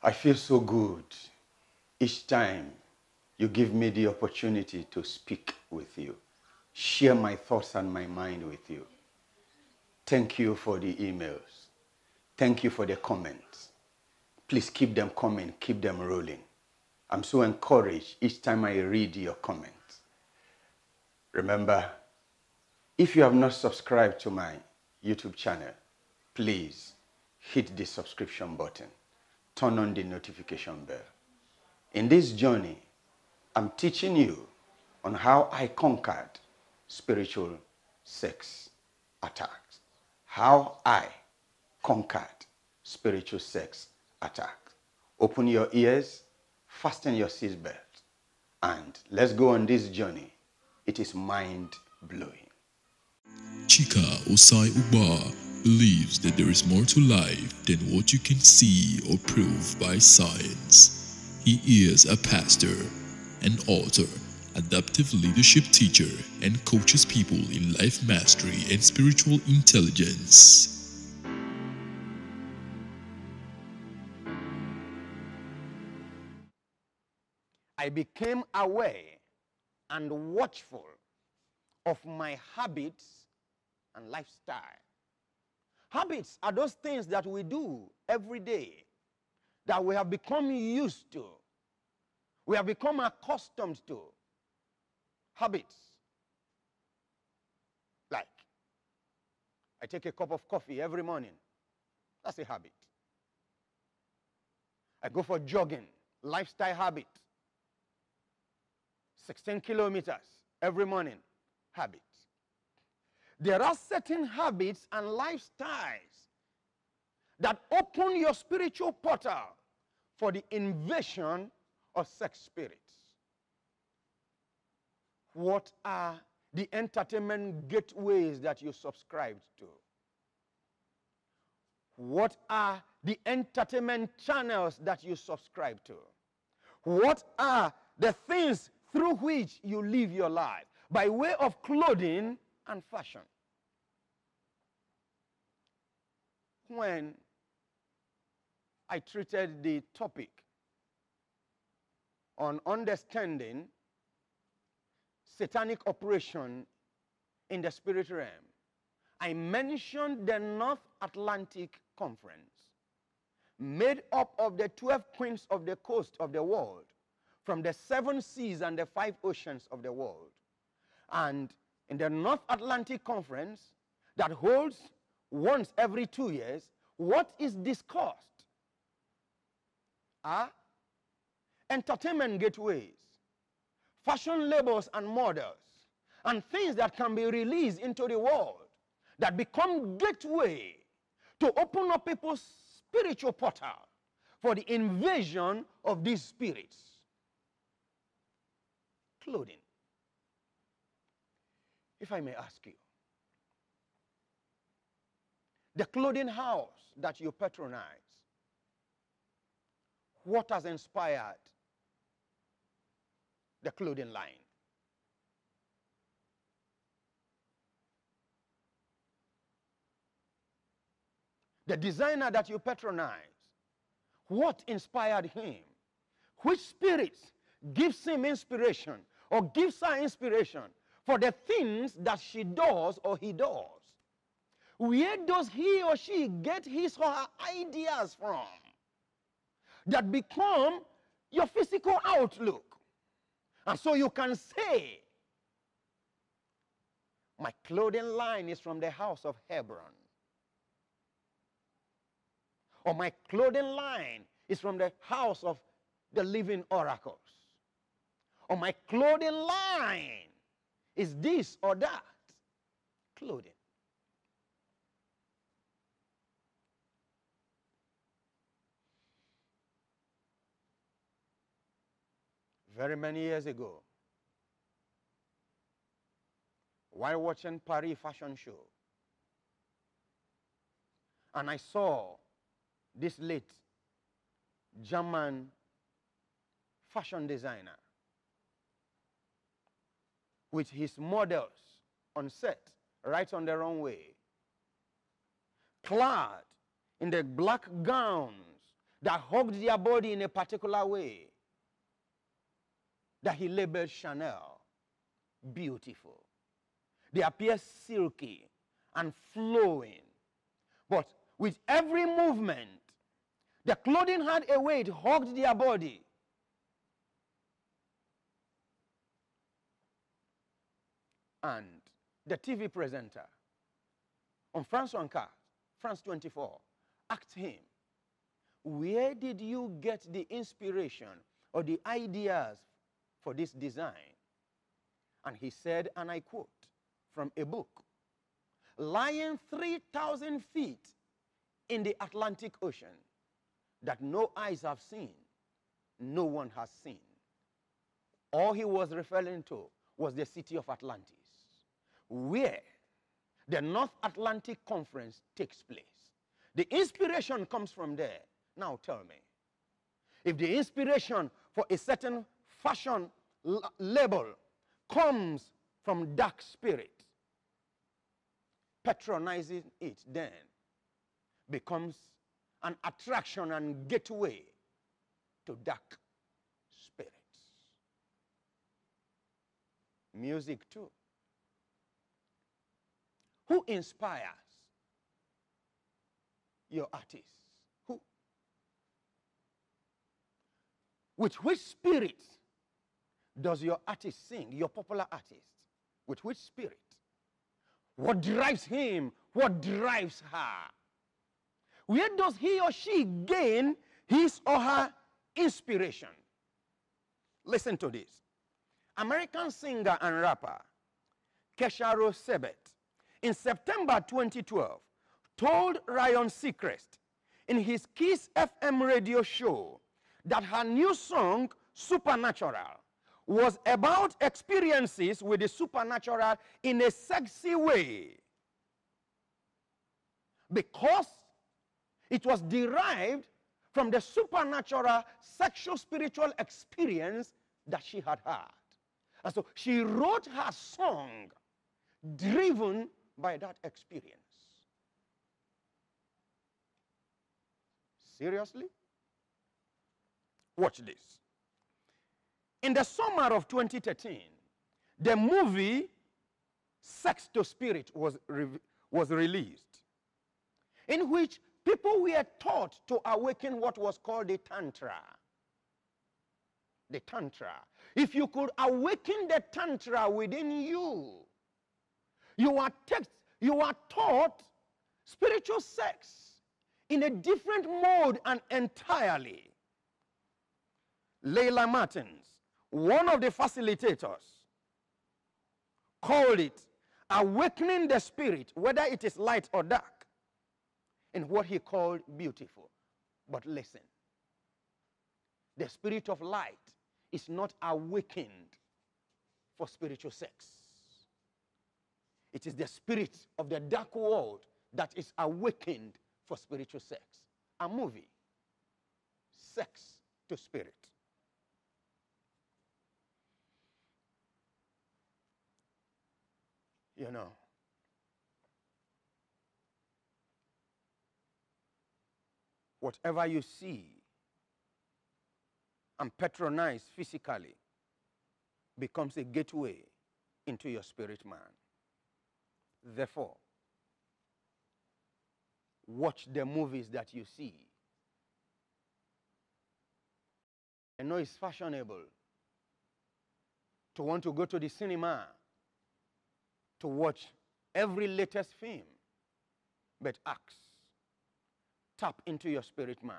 I feel so good each time you give me the opportunity to speak with you, share my thoughts and my mind with you. Thank you for the emails. Thank you for the comments. Please keep them coming, keep them rolling. I'm so encouraged each time I read your comments. Remember, if you have not subscribed to my YouTube channel, please hit the subscription button. Turn on the notification bell. In this journey, I'm teaching you on how I conquered spiritual sex attacks. How I conquered spiritual sex attacks. Open your ears, fasten your seatbelt, and let's go on this journey. It is mind-blowing. Chica, ossai-ugbah, believes that there is more to life than what you can see or prove by science. He is a pastor, an author, adaptive leadership teacher, and coaches people in life mastery and spiritual intelligence. I became aware and watchful of my habits and lifestyle. Habits are those things that we do every day that we have become used to. We have become accustomed to. Habits. Like, I take a cup of coffee every morning. That's a habit. I go for jogging. Lifestyle habit. 16 kilometers every morning. Habit. There are certain habits and lifestyles that open your spiritual portal for the invasion of sex spirits. What are the entertainment gateways that you subscribe to? What are the entertainment channels that you subscribe to? What are the things through which you live your life by way of clothing and fashion? When I treated the topic on understanding satanic operation in the spirit realm, I mentioned the North Atlantic Conference, made up of the 12 queens of the coast of the world, from the 7 seas and the 5 oceans of the world. And in the North Atlantic Conference that holds once every 2 years, what is discussed are entertainment gateways, fashion labels and models, and things that can be released into the world that become gateway to open up people's spiritual portal for the invasion of these spirits. Clothing. If I may ask you, the clothing house that you patronize, what has inspired the clothing line? The designer that you patronize, what inspired him? Which spirit gives him inspiration or gives her inspiration for the things that she does or he does? Where does he or she get his or her ideas from that become your physical outlook? And so you can say, my clothing line is from the house of Hebron. Or my clothing line is from the house of the living oracles. Or my clothing line is this or that. Clothing. Very many years ago, while watching Paris fashion show, and I saw this late German fashion designer with his models on set, right on the runway, clad in the black gowns that hugged their body in a particular way that he labeled Chanel, beautiful. They appear silky and flowing. But with every movement, the clothing had a way it hugged their body. And the TV presenter on France 24, asked him, where did you get the inspiration or the ideas for this design? And he said, and I quote, from a book, lying 3,000 feet in the Atlantic Ocean, that no eyes have seen, no one has seen. All he was referring to was the city of Atlantis, where the North Atlantic Conference takes place. The inspiration comes from there. Now tell me, if the inspiration for a certain fashion label comes from dark spirit, patronizing it then becomes an attraction and gateway to dark spirits. Music too. Who inspires your artists? Who? With which spirit does your artist sing, your popular artist? With which spirit? What drives him? What drives her? Where does he or she gain his or her inspiration? Listen to this. American singer and rapper Kesharo Sebet in September 2012 told Ryan Seacrest in his Kiss FM radio show that her new song, Supernatural, was about experiences with the supernatural in a sexy way, because it was derived from the supernatural sexual spiritual experience that she had had. And so she wrote her song driven by that experience. Seriously? Watch this. In the summer of 2013, the movie Sex to Spirit was released, in which people were taught to awaken what was called the Tantra. The Tantra. If you could awaken the Tantra within you, you are taught spiritual sex in a different mode and entirely. Layla Martins, one of the facilitators, called it awakening the spirit, whether it is light or dark, in what he called beautiful. But listen, the spirit of light is not awakened for spiritual sex. It is the spirit of the dark world that is awakened for spiritual sex. A movie, Sex to Spirit. You know, whatever you see and patronize physically becomes a gateway into your spirit man. Therefore, watch the movies that you see. I know it's fashionable to want to go to the cinema to watch every latest film, but tap into your spirit man.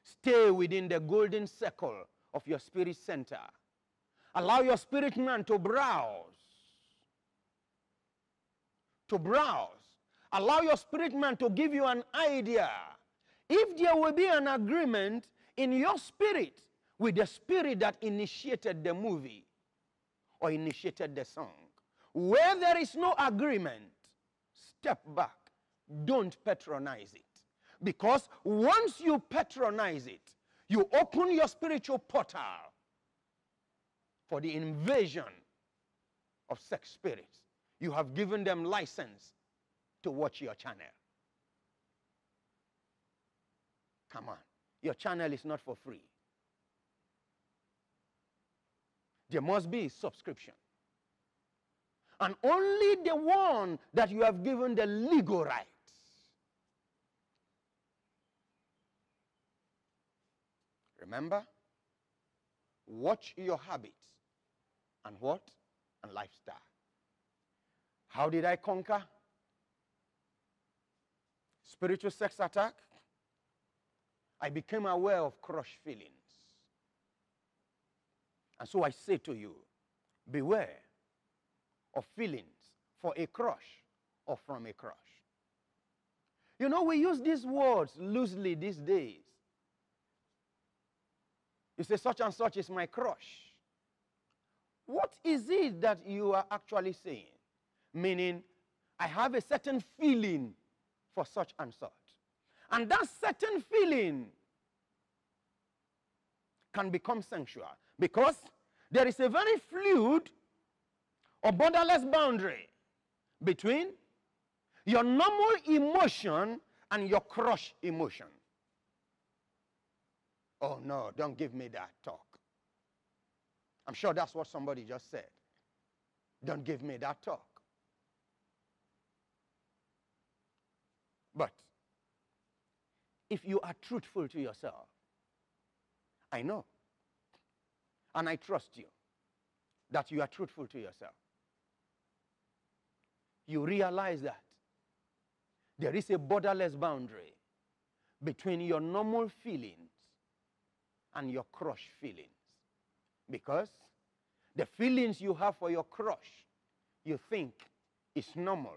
Stay within the golden circle of your spirit center. Allow your spirit man to browse. Allow your spirit man to give you an idea. If there will be an agreement in your spirit with the spirit that initiated the movie or initiated the song, where there is no agreement, step back. Don't patronize it. Because once you patronize it, you open your spiritual portal for the invasion of sex spirits. You have given them license to watch your channel. Come on. Your channel is not for free. There must be subscription. And only the one that you have given the legal rights. Remember, watch your habits and what? And lifestyle. How did I conquer spiritual sex attack? I became aware of crush feelings. And so I say to you, beware of feelings for a crush or from a crush. You know, we use these words loosely these days. You say, such and such is my crush. What is it that you are actually saying? Meaning, I have a certain feeling for such and such. And that certain feeling can become sensual because there is a very fluid or borderless boundary between your normal emotion and your crush emotion. Oh no, don't give me that talk. I'm sure that's what somebody just said. Don't give me that talk. But if you are truthful to yourself, I know, and I trust you, that you are truthful to yourself. You realize that there is a borderless boundary between your normal feelings and your crush feelings. Because the feelings you have for your crush, you think is normal.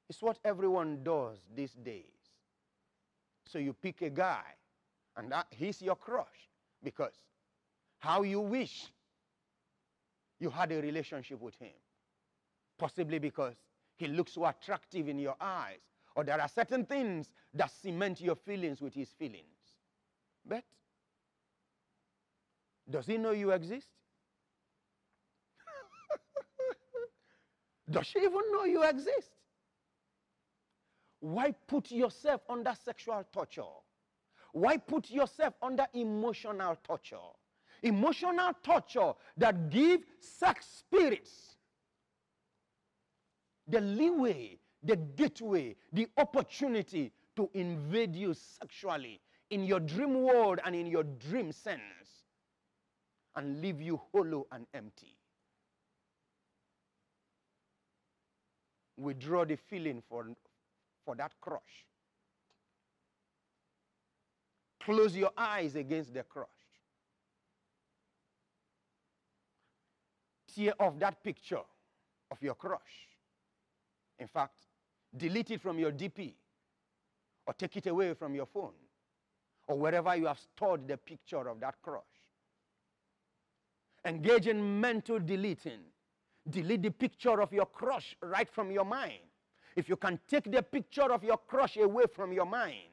It's what everyone does these days. So you pick a guy, and he's your crush. Because how you wish you had a relationship with him. Possibly because he looks so attractive in your eyes. Or there are certain things that cement your feelings with his feelings. But does he know you exist? Does she even know you exist? Why put yourself under sexual torture? Why put yourself under emotional torture? Emotional torture that give sex spirits the leeway, the gateway, the opportunity to invade you sexually in your dream world and in your dream sense and leave you hollow and empty. Withdraw the feeling for that crush. Close your eyes against the crush. Tear off that picture of your crush. In fact, delete it from your DP or take it away from your phone or wherever you have stored the picture of that crush. Engage in mental deleting. Delete the picture of your crush right from your mind. If you can take the picture of your crush away from your mind,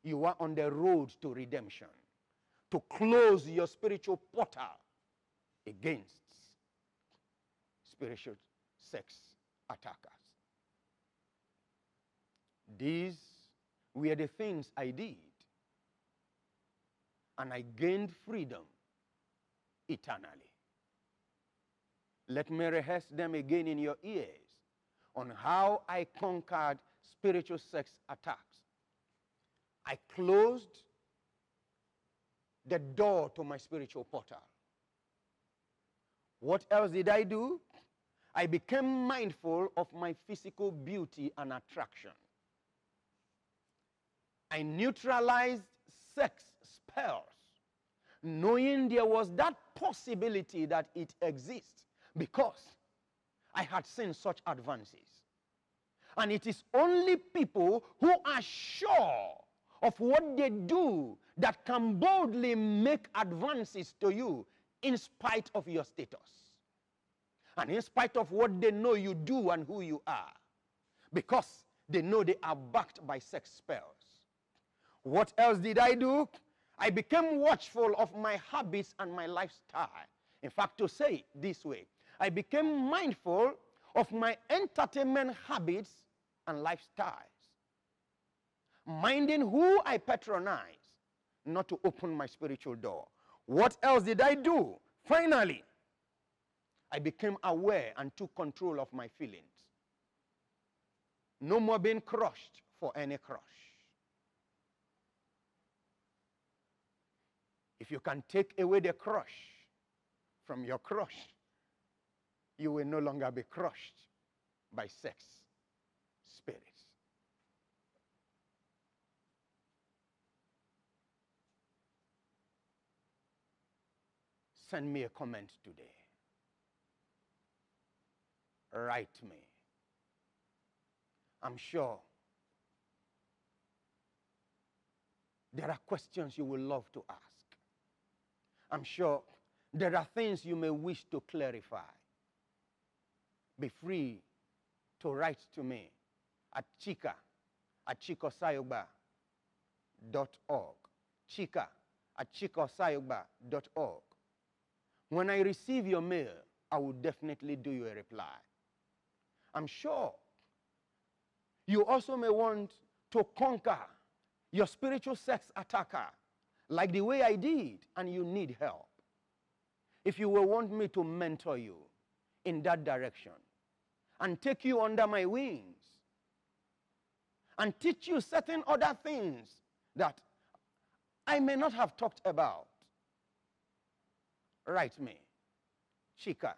you are on the road to redemption, to close your spiritual portal against spiritual sex attackers. These were the things I did, and I gained freedom eternally. Let me rehearse them again in your ears on how I conquered spiritual sex attacks. I closed the door to my spiritual portal. What else did I do? I became mindful of my physical beauty and attraction. I neutralized sex spells, knowing there was that possibility that it exists because I had seen such advances. And it is only people who are sure of what they do that can boldly make advances to you in spite of your status. And in spite of what they know you do and who you are. Because they know they are backed by sex spells. What else did I do? I became watchful of my habits and my lifestyle. In fact, to say it this way, I became mindful of my entertainment habits and lifestyles. minding who I patronize, not to open my spiritual door. What else did I do? Finally, I became aware and took control of my feelings. No more being crushed for any crush. If you can take away the crush from your crush, you will no longer be crushed by sex spirits. Send me a comment today. Write me. I'm sure there are questions you will love to ask. I'm sure there are things you may wish to clarify. Be free to write to me at Chica at ossai-ugbah.org. Chica at ossai-ugbah.org. When I receive your mail, I will definitely do you a reply. I'm sure you also may want to conquer your spiritual sex attacker like the way I did, and you need help. If you will want me to mentor you in that direction and take you under my wings and teach you certain other things that I may not have talked about, write me, Chica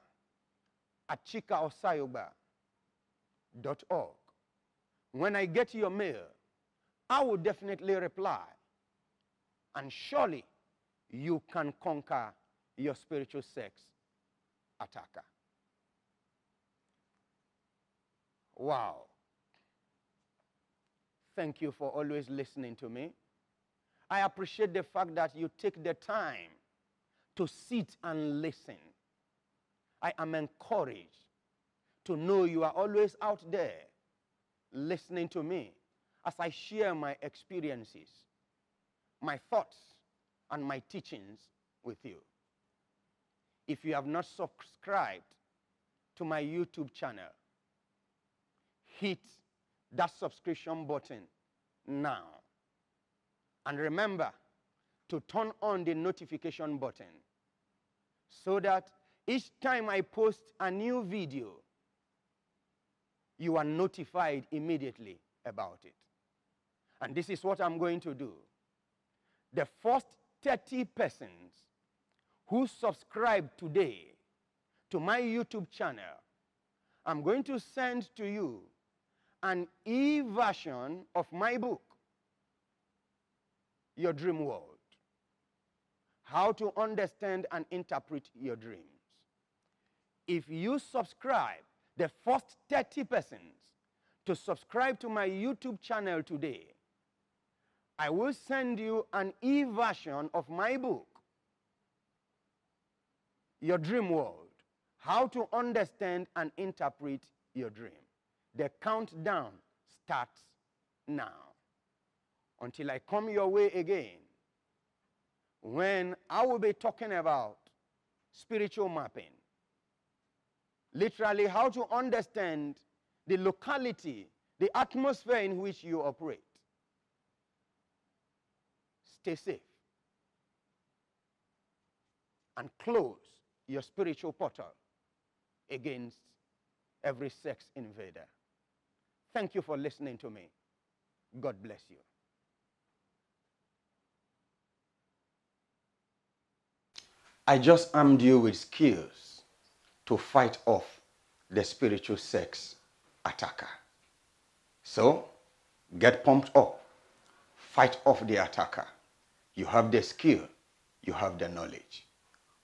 at ossai-ugbah.org. When I get your mail, I will definitely reply. And surely you can conquer your spiritual sex attacker. Wow. Thank you for always listening to me. I appreciate the fact that you take the time to sit and listen. I am encouraged to know you are always out there listening to me as I share my experiences, my thoughts, and my teachings with you. If you have not subscribed to my YouTube channel, hit that subscription button now. And remember to turn on the notification button so that each time I post a new video, you are notified immediately about it. And this is what I'm going to do. The first 30 persons who subscribe today to my YouTube channel, I'm going to send to you an e-version of my book, Your Dream World, How to Understand and Interpret Your Dreams. If you subscribe, the first 30 persons to subscribe to my YouTube channel today, I will send you an e-version of my book, Your Dream World, How to Understand and Interpret Your Dream. The countdown starts now. Until I come your way again, when I will be talking about spiritual mapping, literally how to understand the locality, the atmosphere in which you operate. Stay safe and close your spiritual portal against every sex invader. Thank you for listening to me. God bless you. I just armed you with skills to fight off the spiritual sex attacker. So, get pumped up. Fight off the attacker. You have the skill. You have the knowledge.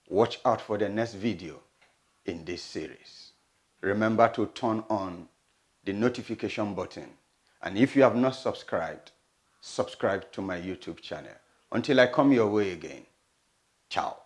Watch out for the next video in this series. Remember to turn on the notification button. And if you have not subscribed, subscribe to my YouTube channel. Until I come your way again. Ciao.